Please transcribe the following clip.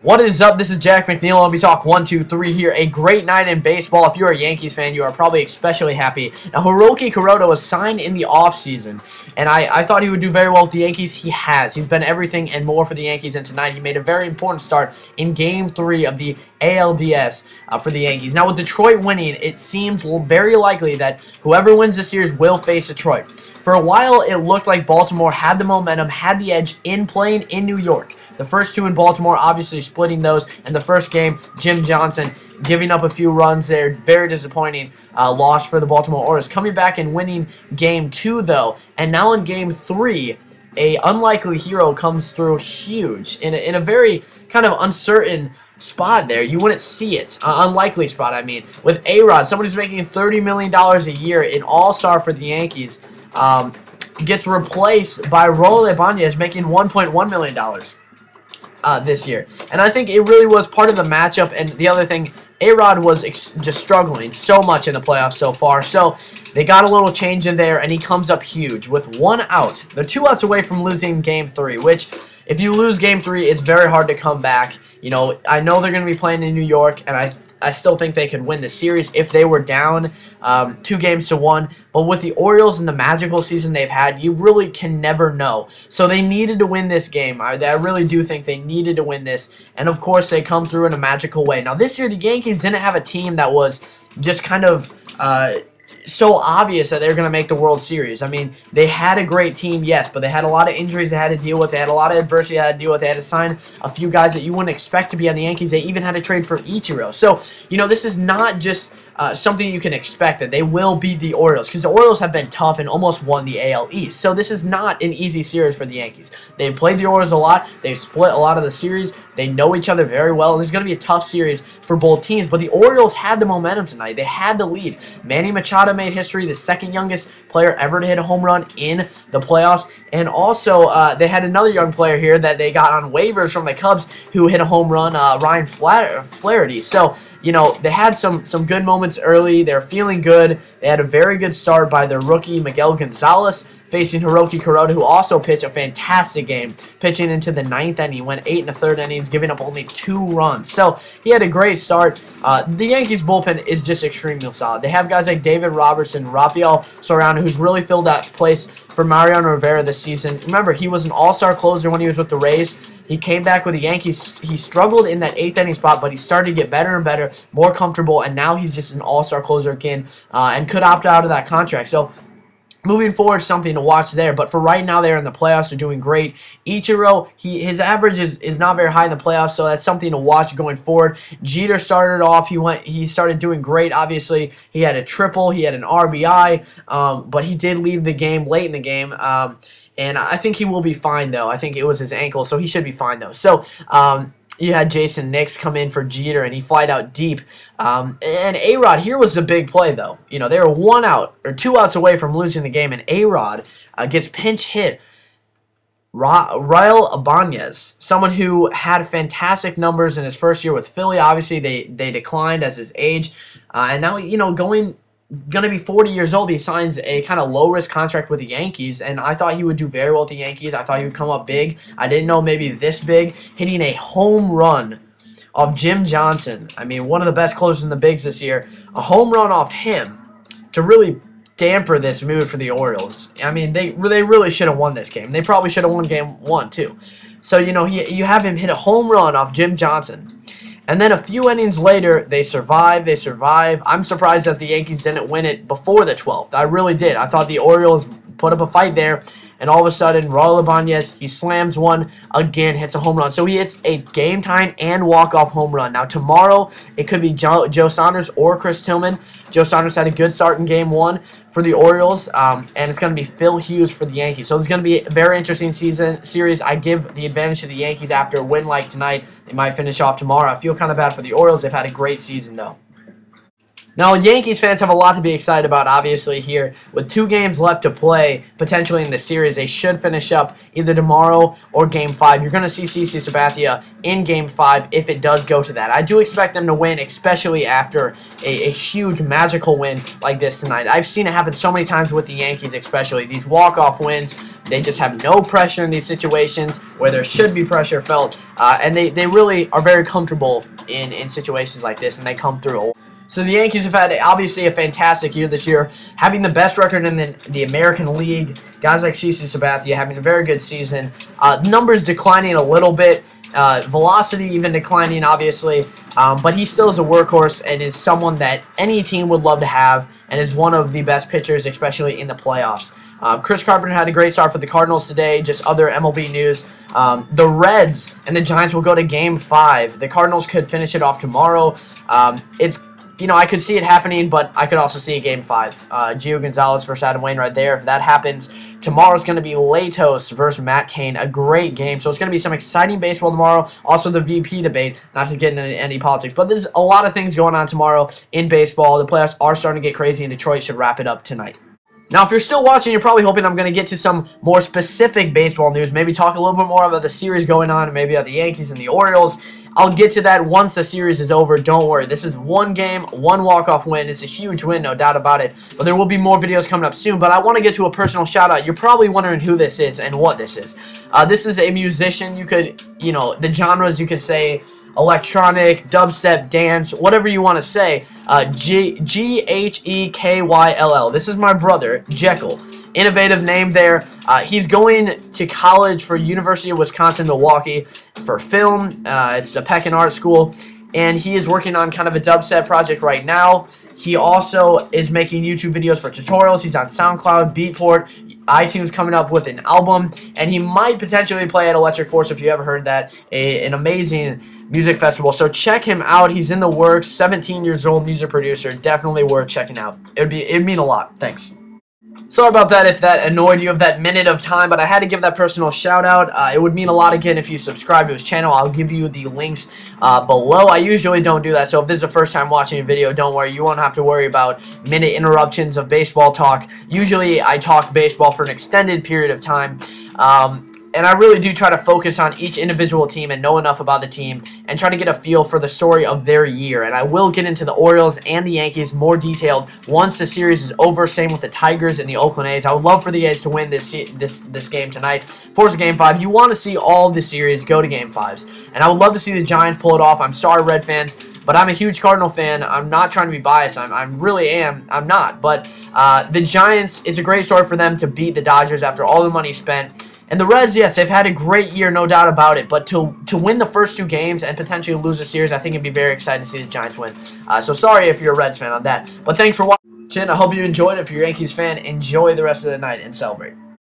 What is up? This is Jack McNeil. I'll be talk 1, 2, 3 here. A great night in baseball. If you're a Yankees fan, you are probably especially happy. Now, Hiroki Kuroda was signed in the offseason, and I thought he would do very well with the Yankees. He has. He's been everything and more for the Yankees, and tonight he made a very important start in Game 3 of the ALDS for the Yankees. Now, with Detroit winning, it seems very likely that whoever wins the series will face Detroit. For a while, it looked like Baltimore had the momentum, had the edge in playing in New York. The first two in Baltimore, obviously splitting those. And the first game, Jim Johnson giving up a few runs there. Very disappointing loss for the Baltimore Orioles. Coming back and winning Game 2, though. And now in Game 3, a unlikely hero comes through huge in a very kind of uncertain spot there. You wouldn't see it. Unlikely spot, I mean. With Arod, someone who's making $30 million a year, an all-star for the Yankees, gets replaced by Raul Ibanez, making $1.1 million this year. And I think it really was part of the matchup. And the other thing, Arod was just struggling so much in the playoffs so far. So they got a little change in there, and he comes up huge with 1 out. They're 2 outs away from losing Game 3, which if you lose Game 3, it's very hard to come back. You know, I know they're going to be playing in New York, and I still think they could win the series if they were down 2-1. But with the Orioles and the magical season they've had, you really can never know. So they needed to win this game. I really do think they needed to win this. And, of course, they come through in a magical way. Now, this year, the Yankees didn't have a team that was just kind of so obvious that they're going to make the World Series. I mean, they had a great team, yes, but they had a lot of injuries they had to deal with. They had a lot of adversity they had to deal with. They had to sign a few guys that you wouldn't expect to be on the Yankees. They even had to trade for Ichiro. So, you know, this is not just something you can expect that they will beat the Orioles, because the Orioles have been tough and almost won the AL East. So this is not an easy series for the Yankees. They've played the Orioles a lot. They've split a lot of the series. They know each other very well. This is going to be a tough series for both teams, but the Orioles had the momentum tonight. They had the lead. Manny Machado made history, the second youngest player ever to hit a home run in the playoffs. And also, they had another young player here that they got on waivers from the Cubs who hit a home run, Ryan Flaherty. So, you know, they had some good moments early. They're feeling good. They had a very good start by their rookie, Miguel Gonzalez, facing Hiroki Kuroda, who also pitched a fantastic game, pitching into the 9th inning. He went 8 1/3 innings, giving up only 2 runs. So he had a great start. The Yankees bullpen is just extremely solid. They have guys like David Robertson, Rafael Soriano, who's really filled that place for Mariano Rivera this season. Remember, he was an all-star closer when he was with the Rays. He came back with the Yankees. He struggled in that 8th inning spot, but he started to get better and better, more comfortable, and now he's just an all-star closer again, and could opt out of that contract. So moving forward, something to watch there. But for right now, they're in the playoffs. They're doing great. Ichiro, his average is not very high in the playoffs, so that's something to watch going forward. Jeter started off. He started doing great. Obviously, he had a triple. He had an RBI, but he did leave the game late in the game. And I think he will be fine, though. I think it was his ankle, so he should be fine, though. So, you had Jason Nix come in for Jeter, and he flied out deep. And Arod, here was the big play, though. You know, they were 1 out, or 2 outs away from losing the game, and Arod gets pinch hit. Raul Ibanez, someone who had fantastic numbers in his first year with Philly. Obviously, they declined as his age. And now, you know, going to be 40 years old, he signs a kind of low-risk contract with the Yankees, and I thought he would do very well with the Yankees. I thought he would come up big. I didn't know maybe this big, hitting a home run off Jim Johnson. I mean, one of the best closers in the bigs this year. A home run off him to really damper this mood for the Orioles. I mean, they really should have won this game. They probably should have won Game 1, too. So, you know, you have him hit a home run off Jim Johnson. And then a few innings later, they survive. I'm surprised that the Yankees didn't win it before the 12th. I really did. I thought the Orioles put up a fight there. And all of a sudden, Raul Ibanez, he slams one again, hits a home run. So he hits a game-tying and walk-off home run. Now, tomorrow, it could be Joe Saunders or Chris Tillman. Joe Saunders had a good start in Game 1 for the Orioles, and it's going to be Phil Hughes for the Yankees. So it's going to be a very interesting series. I give the advantage to the Yankees after a win like tonight. They might finish off tomorrow. I feel kind of bad for the Orioles. They've had a great season, though. Now, Yankees fans have a lot to be excited about, obviously, here. With 2 games left to play, potentially in the series, they should finish up either tomorrow or Game 5. You're going to see CC Sabathia in Game 5 if it does go to that. I do expect them to win, especially after a huge, magical win like this tonight. I've seen it happen so many times with the Yankees, especially. These walk-off wins, they just have no pressure in these situations where there should be pressure felt, and they really are very comfortable in situations like this, and they come through. So the Yankees have had, obviously, a fantastic year this year, having the best record in the American League. Guys like CC Sabathia having a very good season. Numbers declining a little bit. Velocity even declining, obviously. But he still is a workhorse and is someone that any team would love to have and is one of the best pitchers, especially in the playoffs. Chris Carpenter had a great start for the Cardinals today. Just other MLB news. The Reds and the Giants will go to Game 5. The Cardinals could finish it off tomorrow. I could see it happening, but I could also see a Game 5. Gio Gonzalez versus Adam Wainwright there. If that happens, tomorrow's going to be Latos versus Matt Cain. A great game. So it's going to be some exciting baseball tomorrow. Also the VP debate, not to get into any politics. But there's a lot of things going on tomorrow in baseball. The playoffs are starting to get crazy, and Detroit should wrap it up tonight. Now, if you're still watching, you're probably hoping I'm going to get to some more specific baseball news. Maybe talk a little bit more about the series going on, and maybe about the Yankees and the Orioles. I'll get to that once the series is over. Don't worry. This is one game, one walk-off win. It's a huge win, no doubt about it. But there will be more videos coming up soon. But I want to get to a personal shout-out. You're probably wondering who this is and what this is. This is a musician. You could, the genres you could say electronic, dubstep, dance, whatever you want to say. G-H-E-K-Y-L-L. This is my brother, Jekyll. Innovative name there. He's going to college for University of Wisconsin-Milwaukee for film. It's a Peck and Art School, and he is working on kind of a dubstep project right now. He also is making YouTube videos for tutorials. He's on SoundCloud, Beatport, iTunes coming up with an album, and he might potentially play at Electric Force if you ever heard that. An amazing music festival. So check him out. He's in the works. 17 years old, music producer. Definitely worth checking out. It'd mean a lot. Thanks. Sorry about that if that annoyed you of that minute of time, but I had to give that personal shout out. It would mean a lot again if you subscribe to his channel. I'll give you the links below. I usually don't do that, so if this is the first time watching a video, don't worry. You won't have to worry about minute interruptions of baseball talk. Usually I talk baseball for an extended period of time. And I really do try to focus on each individual team and know enough about the team and try to get a feel for the story of their year. And I will get into the Orioles and the Yankees more detailed once the series is over. Same with the Tigers and the Oakland A's. I would love for the A's to win this game tonight. Force Game 5. You want to see all of the series go to Game 5s. And I would love to see the Giants pull it off. I'm sorry, Red fans, but I'm a huge Cardinal fan. I'm not trying to be biased. I really am. I'm not. But the Giants, it's a great story for them to beat the Dodgers after all the money spent. And the Reds, yes, they've had a great year, no doubt about it. But to win the first 2 games and potentially lose a series, I think it'd be very exciting to see the Giants win. So sorry if you're a Reds fan on that. But thanks for watching. I hope you enjoyed. If you're a Yankees fan, enjoy the rest of the night and celebrate.